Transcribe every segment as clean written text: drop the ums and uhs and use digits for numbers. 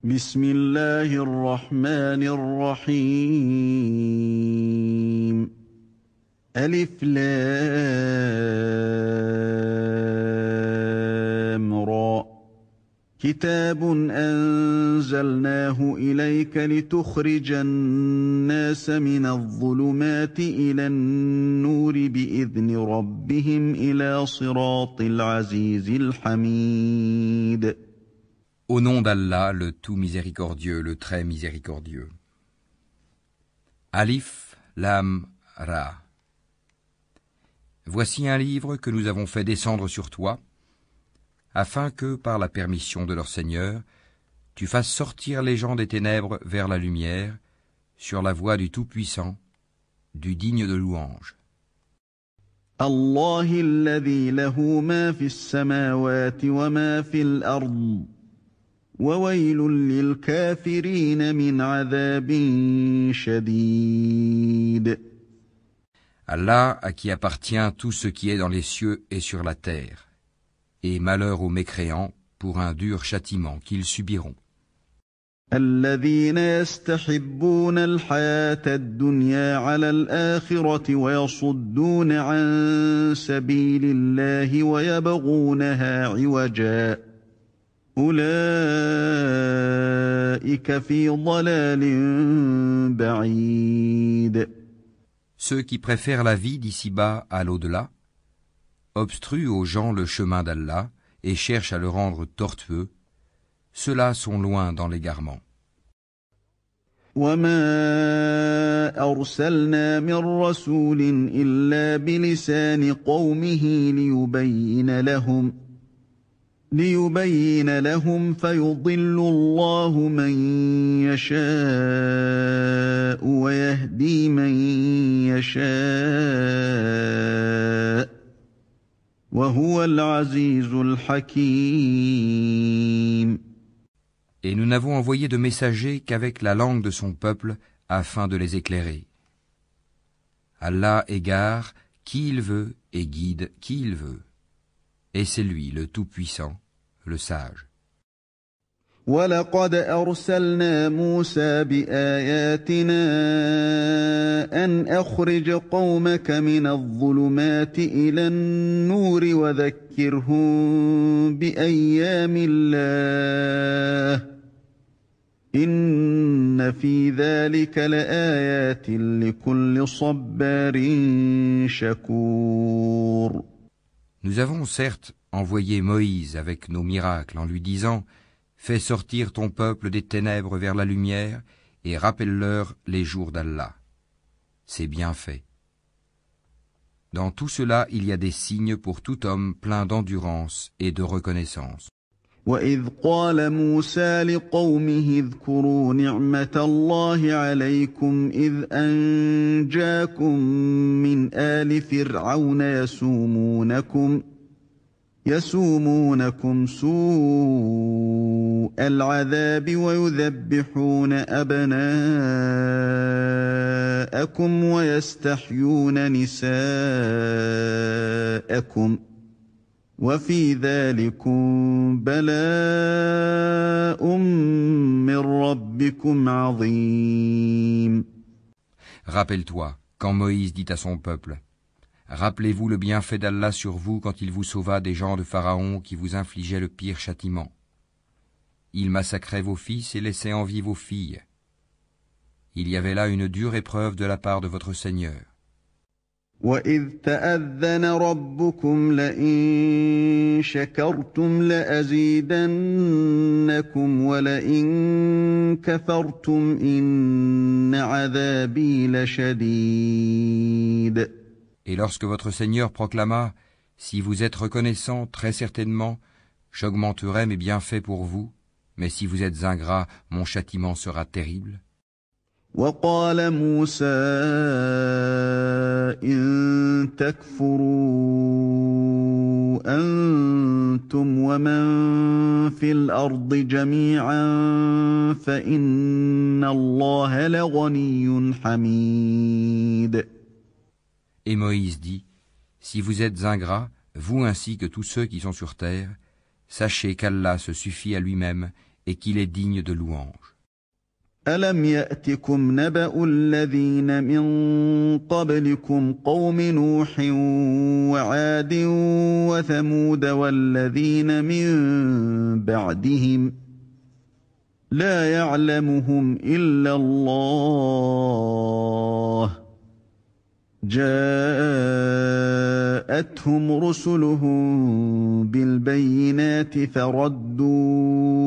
بسم الله الرحمن الرحيم ألف لام را كتاب أنزلناه إليك لتخرج الناس من الظلمات إلى النور بإذن ربهم إلى صراط العزيز الحميد. Au nom d'Allah, le tout miséricordieux, le très miséricordieux. Alif, Lam, Ra. Voici un livre que nous avons fait descendre sur toi, afin que, par la permission de leur Seigneur, tu fasses sortir les gens des ténèbres vers la lumière, sur la voie du Tout-Puissant, du digne de louange. الله الذي له ما في السماوات وما في الأرض وويل للكافرين من عذاب شديد. Allah, à qui appartient tout ce qui est dans les cieux et sur la terre, et malheur aux mécréants pour un dur châtiment qu'ils subiront. الذين يستحبون الحياة الدنيا على الآخرة ويصدون عن سبيل الله ويبغونها عوجا أولئك في ضلال بعيد. Ceux qui préfèrent la vie d'ici-bas à l'au-delà, obstruent aux gens le chemin d'Allah et cherchent à le rendre tortueux, ceux-là sont loin dans l'égarement. وَمَا أَرْسَلْنَا مِن رَّسُولٍ إِلَّا بِلِسَانِ قَوْمِهِ لِيُبَيِّنَ لَهُمْ فَيُضِلُّ اللَّهُ مَن يَشَاءُ وَيَهْدِي مَن يَشَاءُ وَهُوَ الْعَزِيزُ الْحَكِيمُ. Et nous n'avons envoyé de messagers qu'avec la langue de son peuple afin de les éclairer. Allah égare qui il veut et guide qui il veut. Et c'est lui le Tout-Puissant, le Sage. وَلَقَدْ أَرْسَلْنَا مُوسَى بِآيَاتِنَا أَنْ أَخْرِجْ قَوْمَكَ مِنَ الظُّلُمَاتِ إِلَى النُّورِ وَذَكِّرْهُم بِأَيَّامِ اللَّهِ إِنَّ فِي ذَلِكَ لَآيَاتٍ لِكُلِّ صَبَّارٍ شَكُورٍ. Nous avons certes envoyé Moïse avec nos miracles en lui disant « Fais sortir ton peuple des ténèbres vers la lumière et rappelle-leur les jours d'Allah. » C'est bien fait. Dans tout cela, il y a des signes pour tout homme plein d'endurance et de reconnaissance. وَإِذْ قَالَ مُوسَى لِقَوْمِهِ اذْكُرُوا نِعْمَةَ اللَّهِ عَلَيْكُمْ إِذْ أَنْجَاكُمْ مِنْ آلِ فِرْعَوْنَ يَسُومُونَكُمْ سُوءَ الْعَذَابِ وَيُذَبِّحُونَ أَبْنَاءَكُمْ وَيَسْتَحْيُونَ نِسَاءَكُمْ وَفِي ذَلِكُمْ بَلَاءٌ مِّن رَّبِّكُمْ عَظِيمٌ. Rappelle-toi, quand Moïse dit à son peuple, « Rappelez-vous le bienfait d'Allah sur vous quand il vous sauva des gens de Pharaon qui vous infligeaient le pire châtiment. Il massacrait vos fils et laissait en vie vos filles. Il y avait là une dure épreuve de la part de votre Seigneur. وَإِذْ تَأَذَّنَ رَبُّكُمْ لَئِن شَكَرْتُمْ لَأَزِيدَنَّكُمْ وَلَئِن كَفَرْتُمْ إِنَّ عَذَابِي لَشَدِيدٌ. Et lorsque votre Seigneur proclama, « Si vous êtes reconnaissant, très certainement, j'augmenterai mes bienfaits pour vous, mais si vous êtes ingrats, mon châtiment sera terrible. » وَقَالَ مُوسَى إِن تَكْفُرُوا أَنتُمْ وَمَن فِي الْأَرْضِ جَمِيعًا فَإِنَّ اللَّهَ لَغَنِيٌّ حَمِيدٌ. Et Moïse dit, « Si vous êtes ingrats, vous ainsi que tous ceux qui sont sur terre, sachez qu'Allah se suffit à lui-même et qu'il est digne de louange. ألم يأتكم نبأ الذين من قبلكم قوم نوح وعاد وثمود والذين من بعدهم لا يعلمهم إلا الله جاءتهم رسلهم بالبينات فردوا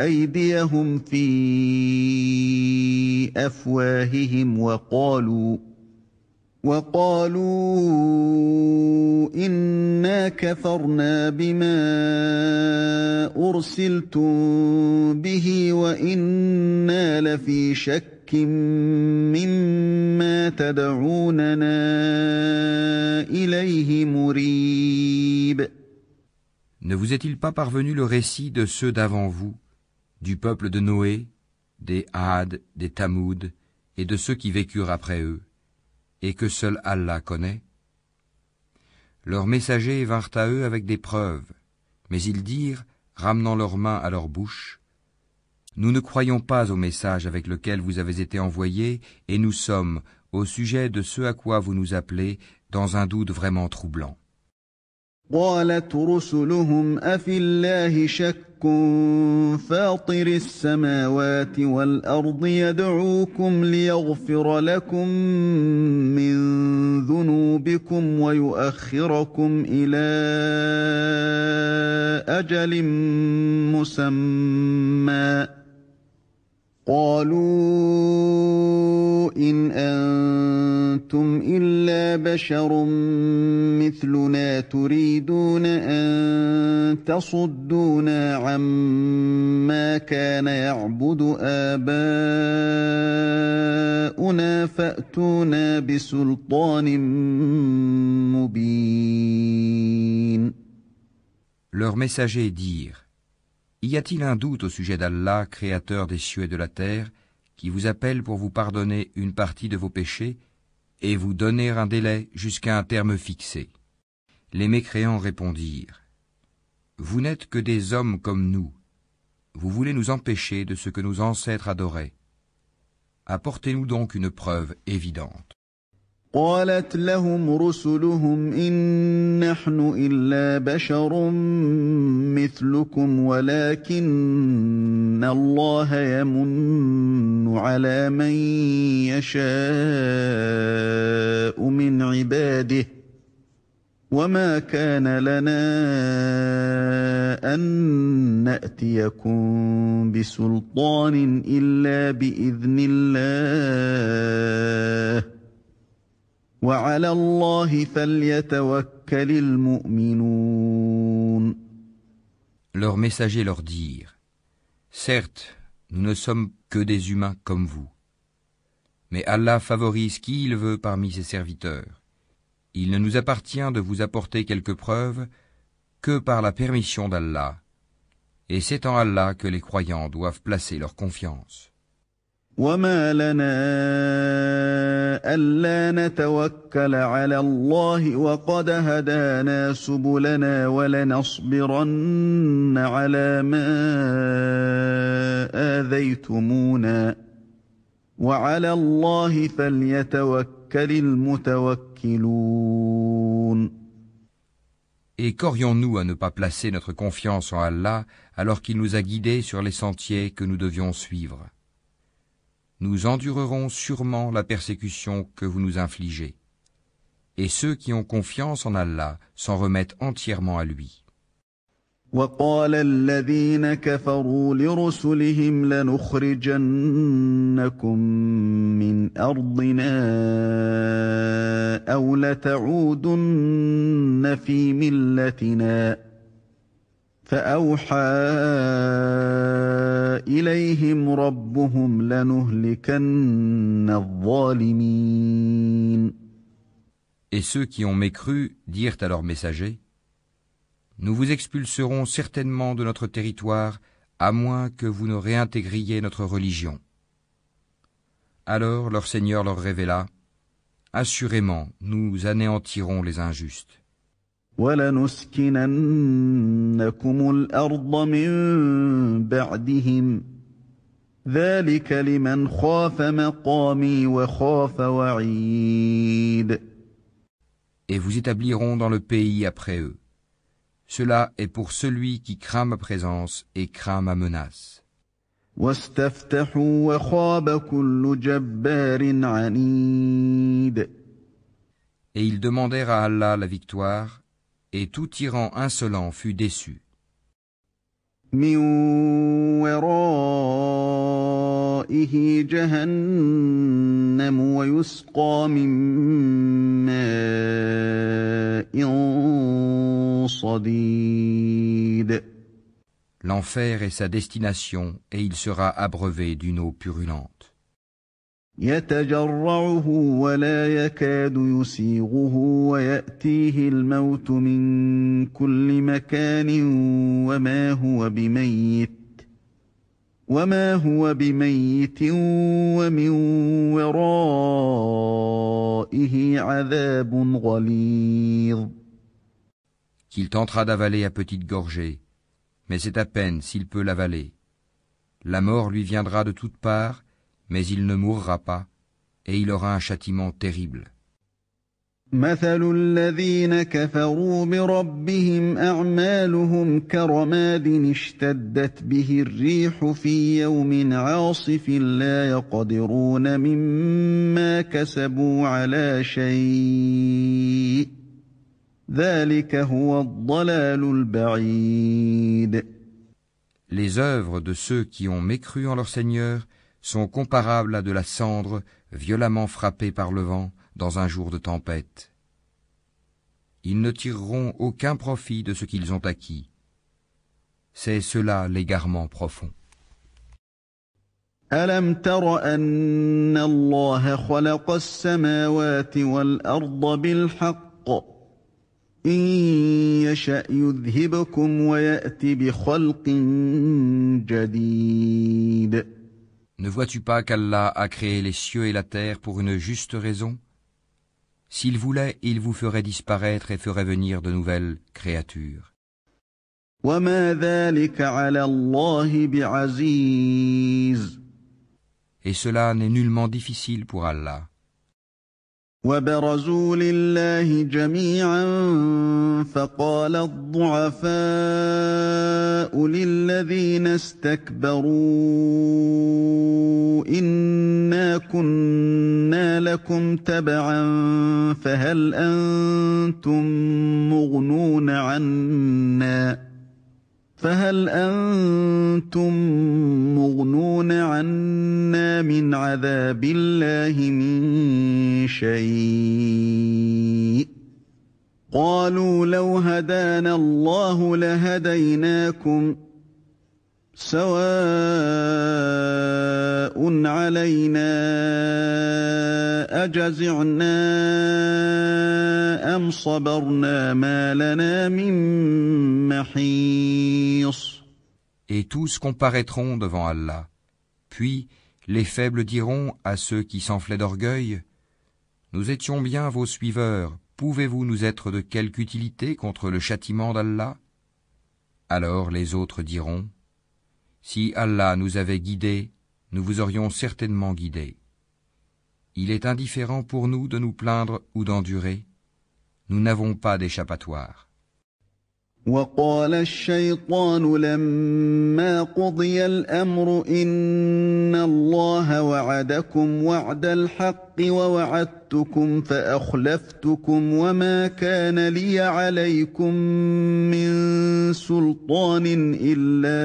أيديهم في أفواههم وقالوا إنا كفرنا بما أرسلتم به وإنا لفي شك مما تدعوننا إليه مريب. Ne vous est-il pas parvenu le récit de ceux d'avant vous, du peuple de Noé, des Had, des Tamoud, et de ceux qui vécurent après eux, et que seul Allah connaît? Leurs messagers vinrent à eux avec des preuves, mais ils dirent, ramenant leurs mains à leur bouche, « Nous ne croyons pas au message avec lequel vous avez été envoyés, et nous sommes, au sujet de ce à quoi vous nous appelez, dans un doute vraiment troublant. » قالت رسلهم أفي الله شك فاطر السماوات والأرض يدعوكم ليغفر لكم من ذنوبكم ويؤخركم إلى أجل مسمى قالوا إن أنتم إلا بشر مثلنا تريدون أن تصدونا عما كان يعبد آباؤنا فأتونا بسلطان مبين. Leurs messagers dirent, y a-t-il un doute au sujet d'Allah, créateur des cieux et de la terre, qui vous appelle pour vous pardonner une partie de vos péchés et vous donner un délai jusqu'à un terme fixé? Les mécréants répondirent, vous n'êtes que des hommes comme nous. Vous voulez nous empêcher de ce que nos ancêtres adoraient. Apportez-nous donc une preuve évidente. قالت لهم رسلهم إن نحن إلا بشر مثلكم ولكن الله يمن على من يشاء من عباده وما كان لنا أن نأتيكم بسلطان إلا بإذن الله وعلى الله فليتوكل المؤمنون. Leurs messagers leur dirent, certes, nous ne sommes que des humains comme vous. Mais Allah favorise qui il veut parmi ses serviteurs. Il ne nous appartient de vous apporter quelques preuves que par la permission d'Allah. Et c'est en Allah que les croyants doivent placer leur confiance. وما لنا ألا نتوكل على الله وقد هدانا سبلنا ولنصبرن على ما آذيتمونا وعلى الله فليتوكل المتوكلون. Et qu'aurions-nous à ne pas placer notre confiance en Allah alors qu'il nous a guidés sur les sentiers que nous devions suivre? Nous endurerons sûrement la persécution que vous nous infligez. Et ceux qui ont confiance en Allah s'en remettent entièrement à lui. وقال الذين كفروا لرسلهم لنخرجنكم من أرضنا أو لتعودن في ملتنا فأوحى إليهم ربهم لنهلكن الظالمين. Et ceux qui ont mécru dirent à leurs messagers, nous vous expulserons certainement de notre territoire à moins que vous ne réintégriez notre religion. Alors leur Seigneur leur révéla, assurément nous anéantirons les injustes. وَلَنُسْكِنَنَّكُمُ الْأَرْضَ مِن بَعْدِهِمْ ذَلِكَ لِمَنْ خَافَ مَقَامِي وَخَافَ وَعِيدِ. Et vous établiront dans le pays après eux. Cela est pour celui qui craint ma présence et craint ma menace. وَاسْتَفْتَحُوا وَخَابَ كُلُّ جَبَّارٍ عَنِيدٍ. Et ils demandèrent à Allah la victoire, et tout tyran insolent fut déçu. مِّن وَرَائِهِ جَهَنَّمُ وَيُسْقَىٰ مِن مَّاءٍ صَدِيدٍ. L'enfer est sa destination, et il sera abreuvé d'une eau purulente. يَتَجَرَّعُهُ وَلَا يَكَادُ يُسِيغُهُ وَيَأْتِيهِ الْمَوْتُ مِن كُلِّ مَكَانٍ وَمَا هُوَ بِمَيِّتٍ وَمِن وَرَائِهِ عَذَابٌ غَلِيظٌ. Qu'il tentera d'avaler à petites gorgées, mais c'est à peine s'il peut l'avaler. La mort lui viendra de toutes parts, mais il ne mourra pas, et il aura un châtiment terrible. مثل الذين كفروا بربهم أعمالهم كرماد اشتدت به الريح في يوم عاصف لا يقدرون مما كسبوا على شيء ذلك هو الضلال البعيد. Les œuvres de ceux qui ont mécru en leur Seigneur sont comparables à de la cendre violemment frappée par le vent dans un jour de tempête. Ils ne tireront aucun profit de ce qu'ils ont acquis. C'est cela l'égarement profond. أَلَمْ تَرَ أَنَّ اللَّهَ خَلَقَ السَّمَاوَاتِ وَالْأَرْضَ بِالْحَقِّ إِن يَشَأْ يُذْهِبْكُمْ وَيَأْتِ بِخَلْقٍ جَدِيدٍ. Ne vois-tu pas qu'Allah a créé les cieux et la terre pour une juste raison? S'il voulait, il vous ferait disparaître et ferait venir de nouvelles créatures. وَمَا ذَلِكَ عَلَى اللَّهِ بِعَزِيزٍ. Et cela n'est nullement difficile pour Allah. وَبَرَزُوا لِلَّهِ جَمِيعًا فَقَالَ الضُّعَفَاءُ لِلَّذِينَ اسْتَكْبَرُوا إِنَّا كُنَّا لَكُمْ تَبَعًا فَهَلْ أَنْتُمْ مُغْنُونَ عَنَّا مِنْ عَذَابِ اللَّهِ مِنْ شَيْءٍ قَالُوا لَوْ هَدَانَا اللَّهُ لَهَدَيْنَاكُمْ سَوَاءٌ عَلَيْنَا أَجَزِعْنَا أَمْ صَبَرْنَا مَا لَنَا مِن مَّحِيصٍ. Et tous comparaîtront devant Allah. Puis les faibles diront à ceux qui s'enflaient d'orgueil, « Nous étions bien vos suiveurs, pouvez-vous nous être de quelque utilité contre le châtiment d'Allah » Alors les autres diront, « Si Allah nous avait guidés, nous vous aurions certainement guidés. Il est indifférent pour nous de nous plaindre ou d'endurer. Nous n'avons pas d'échappatoire. » وَقَالَ الشَّيْطَانُ لَمَّا قُضِيَ الْأَمْرُ إِنَّ اللَّهَ وَعَدَكُمْ وَعْدَ الْحَقِّ وَوَعَدتُّكُمْ فَأَخْلَفْتُكُمْ وَمَا كَانَ لِيَ عَلَيْكُمْ مِنْ سُلْطَانٍ إِلَّا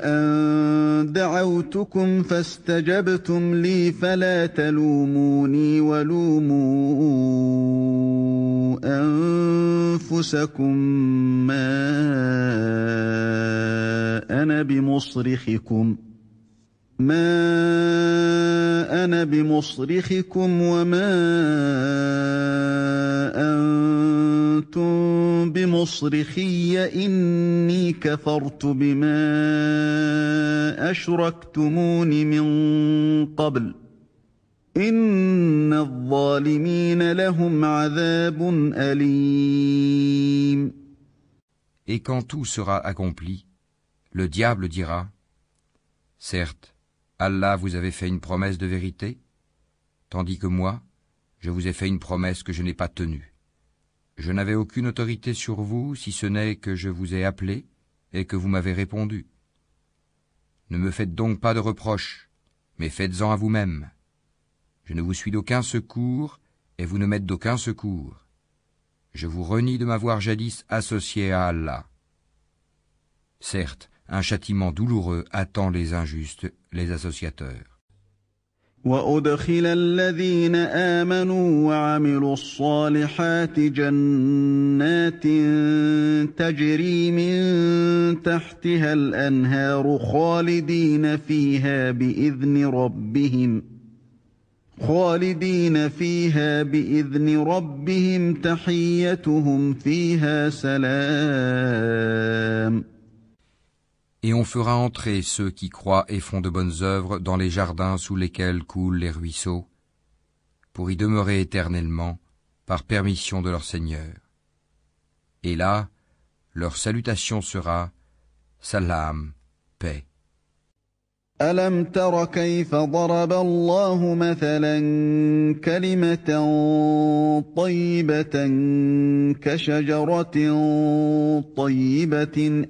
أَنْ دَعَوْتُكُمْ فَاسْتَجَبْتُمْ لِي فَلَا تَلُومُونِي وَلُومُوا أَنفُسَكُمْ مَا أَنَا بِمُصْرِخِكُمْ وَمَا أنتم بمصرخي إني كفرت بما أشركتمون من قبل إن الظالمين لهم عذاب أليم. Et quand tout sera accompli, le diable dira : Certes, Allah vous avait fait une promesse de vérité, tandis que moi, je vous ai fait une promesse que je n'ai pas tenue. Je n'avais aucune autorité sur vous, si ce n'est que je vous ai appelé et que vous m'avez répondu. Ne me faites donc pas de reproches, mais faites-en à vous-même. Je ne vous suis d'aucun secours, et vous ne m'êtes d'aucun secours. Je vous renie de m'avoir jadis associé à Allah. Certes, un châtiment douloureux attend les injustes, les associateurs. وأدخل الذين آمنوا وعملوا الصالحات جنات تجري من تحتها الأنهار خالدين فيها بإذن ربهم تحيتهم فيها سلام. Et on fera entrer ceux qui croient et font de bonnes œuvres dans les jardins sous lesquels coulent les ruisseaux, pour y demeurer éternellement, par permission de leur Seigneur. Et là, leur salutation sera « Salam, paix ». ألم تر كيف ضرب الله مثلا كلمة طيبة كشجرة طيبة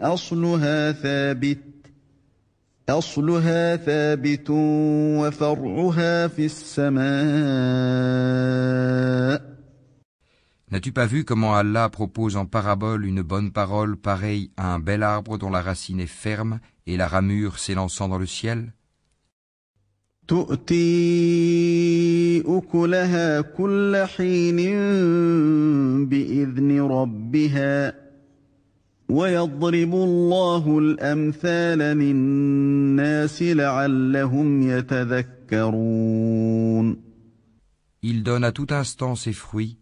أصلها ثابت وفرعها في السماء. N'as-tu pas vu comment Allah propose en parabole une bonne parole pareille à un bel arbre dont la racine est ferme et la ramure s'élançant dans le ciel ? تؤتي أكلها كل حين بإذن ربها ويضرب الله الأمثال للناس لعلهم يتذكرون. Il donne à tout instant ses fruits.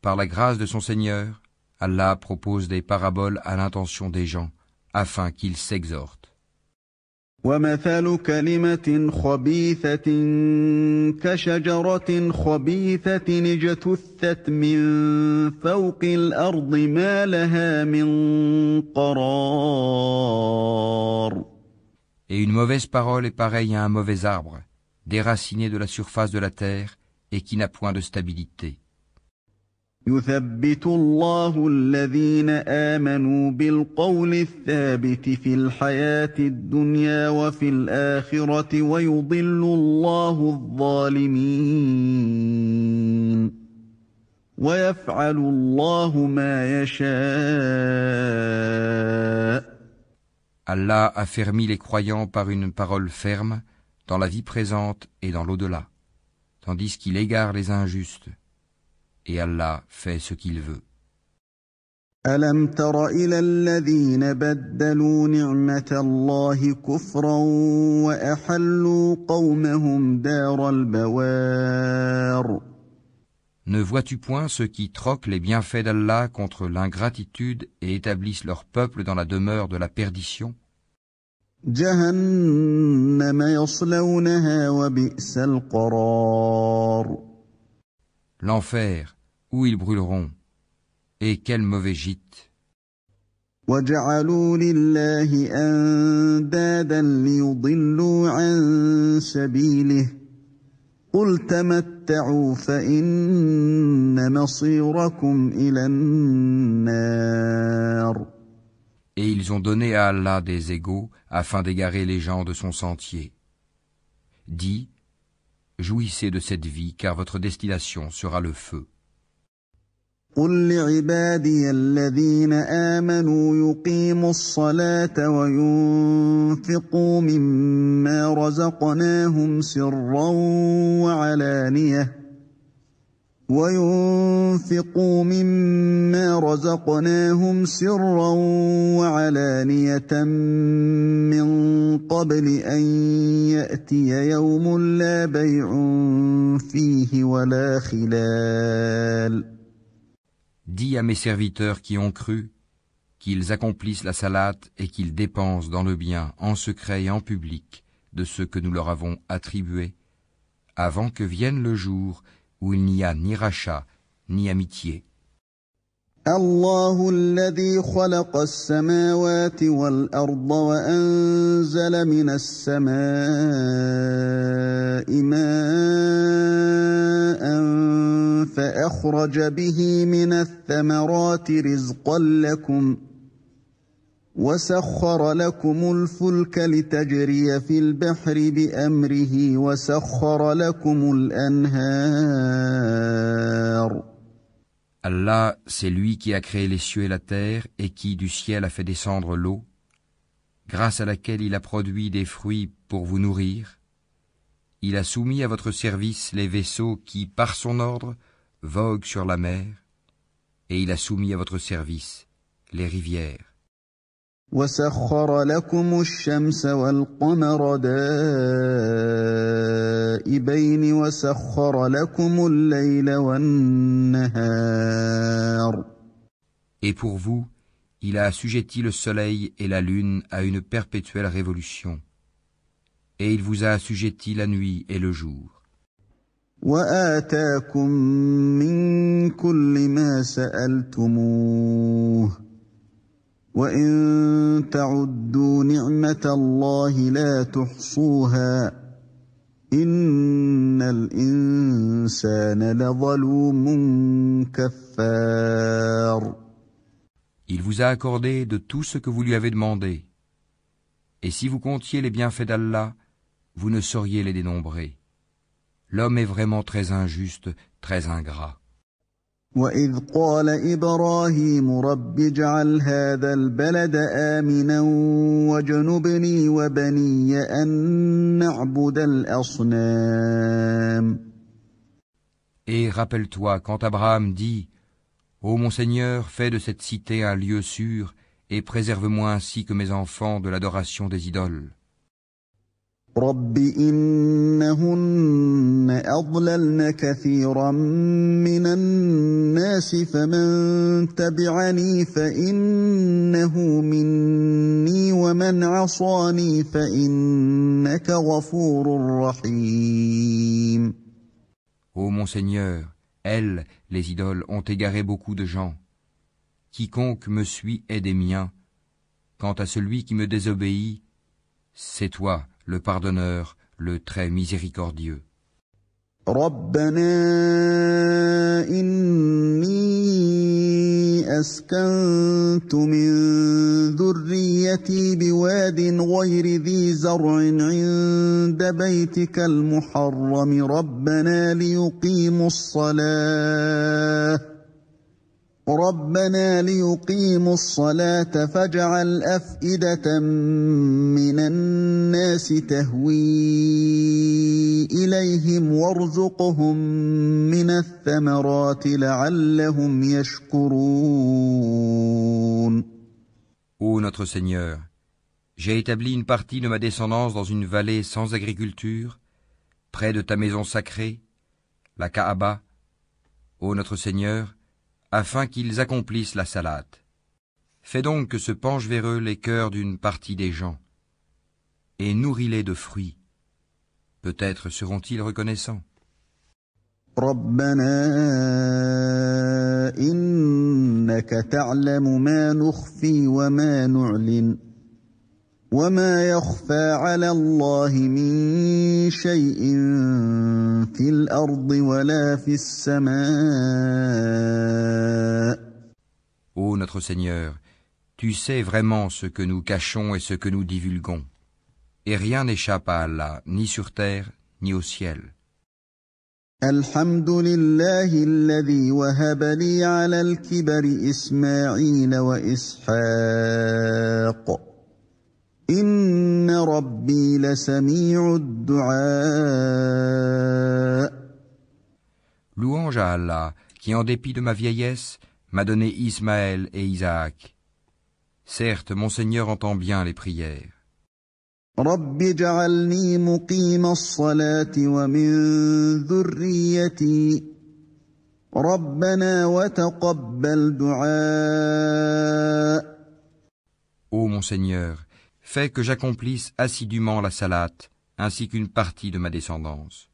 Par la grâce de son Seigneur, Allah propose des paraboles à l'intention des gens, afin qu'ils s'exhortent. وَمَثَلُ كَلِمَةٍ خَبِيثَةٍ كَشَجَرَةٍ خَبِيثَةٍ اجْتُثَّتْ مِنْ فَوْقِ الْأَرْضِ مَا لَهَا مِنْ قَرَارٍ. Et une mauvaise parole est pareille à un mauvais arbre, déraciné de la surface de la terre et qui n'a point de stabilité. يثبت الله الذين آمنوا بالقول الثابت في الحياة الدنيا وفي الآخرة ويضل الله الظالمين ويفعل الله ما يشاء. Allah affermit les croyants par une parole ferme dans la vie présente et dans l'au-delà, tandis qu'il égare les injustes. Et Allah fait ce qu'il veut. ألم تر إلى الذين بدلوا نعمة الله كفرا وأحلوا قومهم دار البوار. Ne vois-tu point ceux qui troquent les bienfaits d'Allah contre l'ingratitude et établissent leur peuple dans la demeure de la perdition? جهنم يصلونها وبئس القرار. L'enfer, où ils brûleront, et quel mauvais gîte. وَجَعَلُوا لِلَّهِ أَندَادًا لِيُضِلُّوا عَن سَبِيلِهِ قُلْ تَمَتَّعُوا فَإِنَّ مَصِيرَكُمْ إِلَى النَّارِ. Et ils ont donné à Allah des égaux afin d'égarer les gens de son sentier. Dis, jouissez de cette vie, car votre destination sera le feu. قل لعبادي الذين آمنوا يقيموا الصلاة وينفقوا مما رزقناهم سرا وعلانية من قبل أن يأتي يوم لا بيع فيه ولا خلال. Dis à mes serviteurs qui ont cru qu'ils accomplissent la salate et qu'ils dépensent dans le bien, en secret et en public, de ce que nous leur avons attribué, avant que vienne le jour où il n'y a ni rachat, ni amitié. الله الذي خلق السماوات والأرض وأنزل من السماء ماء فأخرج به من الثمرات رزقا لكم وسخر لكم الفلك لتجري في البحر بأمره وسخر لكم الأنهار. Allah, c'est lui qui a créé les cieux et la terre et qui du ciel a fait descendre l'eau, grâce à laquelle il a produit des fruits pour vous nourrir. Il a soumis à votre service les vaisseaux qui, par son ordre, voguent sur la mer, et il a soumis à votre service les rivières. وسخر لكم الشمس والقمر دائبين وسخر لكم الليل والنهار. Et pour vous, il a assujetti le soleil et la lune à une perpétuelle révolution, et il vous a assujetti la nuit et le jour. وآتاكم من كل ما سألتموه وإن تعدوا نعمة الله لا تحصوها إن الإنسان لظلوم كفار. Il vous a accordé de tout ce que vous lui avez demandé. Et si vous comptiez les bienfaits d'Allah, vous ne sauriez les dénombrer. L'homme est vraiment très injuste, très ingrat. وَإِذْ قَالَ إِبْرَاهِيمُ رَبِّ اجْعَلْ هَذَا الْبَلَدَ آمِنًا وَاجْنُبْنِي وَبَنِيَّ أَن نَّعْبُدَ الْأَصْنَامَ. Et rappelle-toi quand Abraham dit « Ô mon Seigneur, fais de cette cité un lieu sûr et préserve-moi ainsi que mes enfants de l'adoration des idoles. » رَبِّ إِنَّهُنَّ أَضْلَلْنَ كَثِيرًا مِّنَ النَّاسِ فَمَن تَبِعَنِي فَإِنَّهُ مِنِّي وَمَنْ عَصَانِي فَإِنَّكَ غَفُورٌ رَّحِيمٌ. Ô mon Seigneur, elles, les idoles, ont égaré beaucoup de gens. Quiconque me suit est des miens. Quant à celui qui me désobéit, c'est toi, le pardonneur, le très miséricordieux. رَبَّنَا إِنِّي أَسْكَنتُ مِن ذُرِّيَّتِي بِوَادٍ غَيْرِ ذِي زَرْعٍ عِندَ بَيْتِكَ الْمُحَرَّمِ رَبَّنَا ليقيموا الصلاة فاجعل أفئدة من الناس تهوي إليهم وارزقهم من الثمرات لعلهم يشكرون. Ô notre Seigneur, j'ai établi une partie de ma descendance dans une vallée sans agriculture, près de ta maison sacrée, la Kaaba. Ô notre Seigneur, afin qu'ils accomplissent la salate. Fais donc que se penchent vers eux les cœurs d'une partie des gens, et nourris-les de fruits. Peut-être seront-ils reconnaissants. رَبَّنَا إِنَّكَ تَعْلَمُ مَا نُخْفِي وَمَا نُعْلِنُ وَمَا يَخْفَى عَلَى اللَّهِ مِن شَيْءٍ فِي الْأَرْضِ وَلَا فِي السَّمَاءِ. Ô notre Seigneur, tu sais vraiment ce que nous cachons et ce que nous divulguons. Et rien n'échappe à Allah, ni sur terre, ni au ciel. الحمد لله الذي وهب لي على الكبر إسماعيل وإسحاق إن ربي لسميع الدعاء. Louange à Allah, qui en dépit de ma vieillesse, m'a donné Ismaël et Isaac. Certes, mon Seigneur entend bien les prières. رب اجعلني مقيم الصلاة ومن ذريتي ربنا وتقبل دعاء. Ô mon Seigneur, fais que j'accomplisse assidûment la salate, ainsi qu'une partie de ma descendance.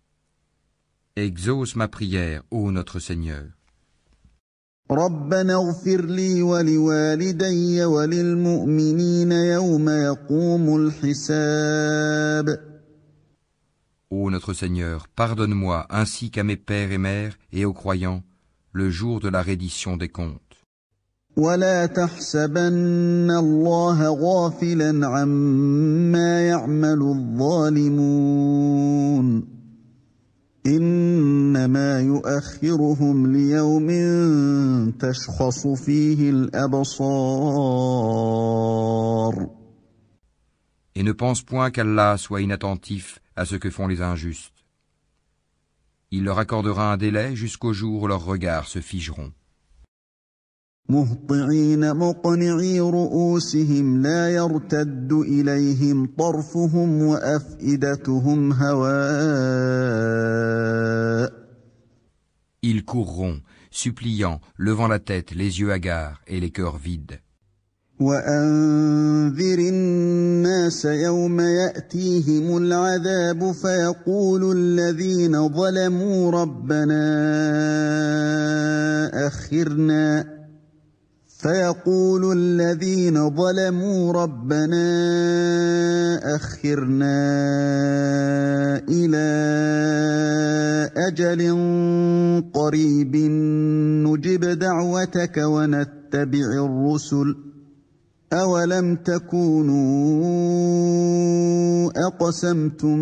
Exauce ma prière, ô notre Seigneur. ربنا اغفر لي ولوالدي وللمؤمنين يوم يقوم الحساب. Ô notre Seigneur, pardonne-moi ainsi qu'à mes pères et mères et aux croyants, le jour de la reddition des comptes. ولا تحسبن الله غافلا عما يعمل الظالمون إنما يؤخرهم ليوم تشخص فيه الأبصار. Et ne pense point qu'Allah soit inattentif à ce que font les injustes. Il leur accordera un délai jusqu'au jour où leurs regards se figeront. مهطعين مقنعي رؤوسهم لا يرتد إليهم طرفهم وأفئدتهم هواء. Ils courront, suppliant, levant la tête, les yeux hagards et les cœurs vides. وأنذر الناس يوم يأتيهم العذاب فيقول الذين ظلموا ربنا أخرنا إلى أجل قريب نجب دعوتك ونتبع الرسل أولم تكونوا أقسمتم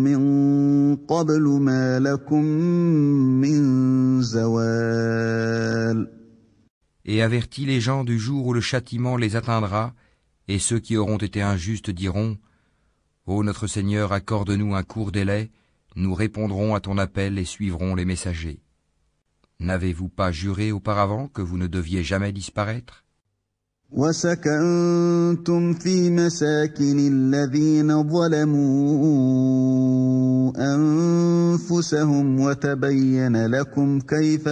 من قبل ما لكم من زوال. Et avertis les gens du jour où le châtiment les atteindra, et ceux qui auront été injustes diront : Ô notre Seigneur, accorde-nous un court délai, nous répondrons à ton appel et suivrons les messagers. N'avez-vous pas juré auparavant que vous ne deviez jamais disparaître ? وسكنتم في مساكن الذين ظلموا أنفسهم وتبين لكم كيف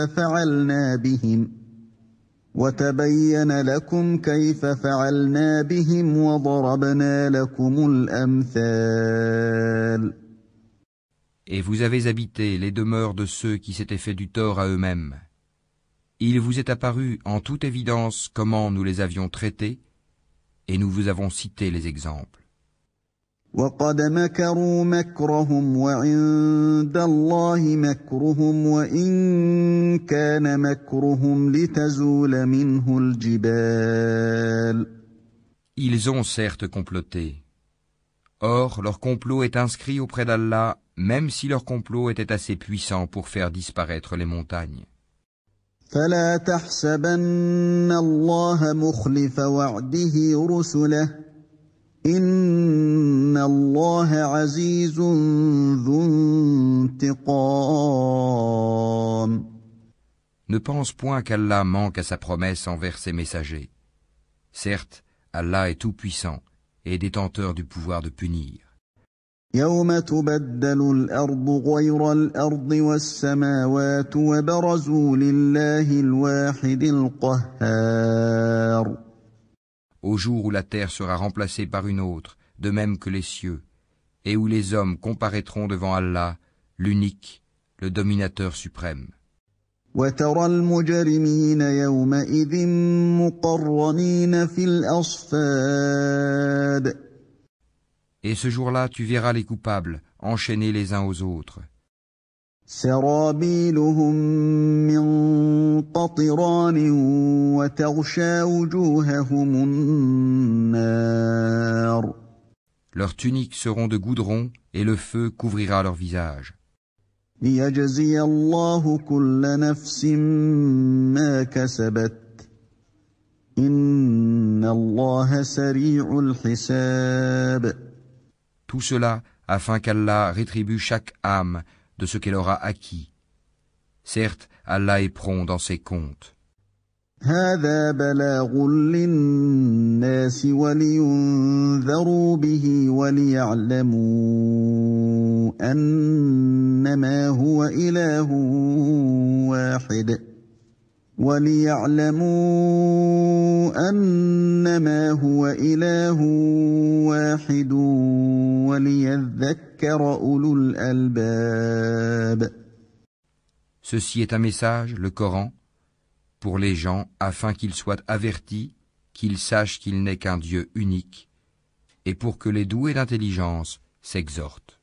فعلنا بهم وضربنا لكم الأمثال. Et vous avez habité les demeures de ceux qui s'étaient fait du tort à eux-mêmes. Il vous est apparu en toute évidence comment nous les avions traités, et nous vous avons cité les exemples. وقد مكروا مكرهم وعند الله مكرهم وإن كان مكرهم لتزول منه الجبال. Ils ont certes comploté. Or, leur complot est inscrit auprès d'Allah, même si leur complot était assez puissant pour faire disparaître les montagnes. فلا تحسبن الله مخلف وعده رسله إن الله عزيز ذو انتقام. Ne pense point qu'Allah manque à sa promesse envers ses messagers. Certes, Allah est tout-puissant et détenteur du pouvoir de punir. يوم تبدل الأرض غير الأرض والسماوات وبرزوا لله الواحد القهار. Au jour où la terre sera remplacée par une autre, de même que les cieux, et où les hommes comparaîtront devant Allah, l'unique, le dominateur suprême. وترى المجرمين يومئذ مقرنين في الأصفاد. Et ce jour-là, tu verras les coupables enchaînés les uns aux autres. سرابيلهم من قطران وتغشى وجوههم النار. Leurs tuniques seront de goudron et le feu couvrira leur visage. ليجزي الله كل نفس ما كسبت إن الله سريع الحساب. Tout cela afin qu'Allah rétribue chaque âme de ce qu'elle aura acquis. Certes, Allah est prompt dans ses comptes. هذا بلاغ للناس ولينذروا به وليعلموا أنما هو إله واحد وليذكر أولو الألباب. Ceci est un message, le Coran, pour les gens afin qu'ils soient avertis, qu'ils sachent qu'il n'est qu'un Dieu unique, et pour que les doués d'intelligence s'exhortent.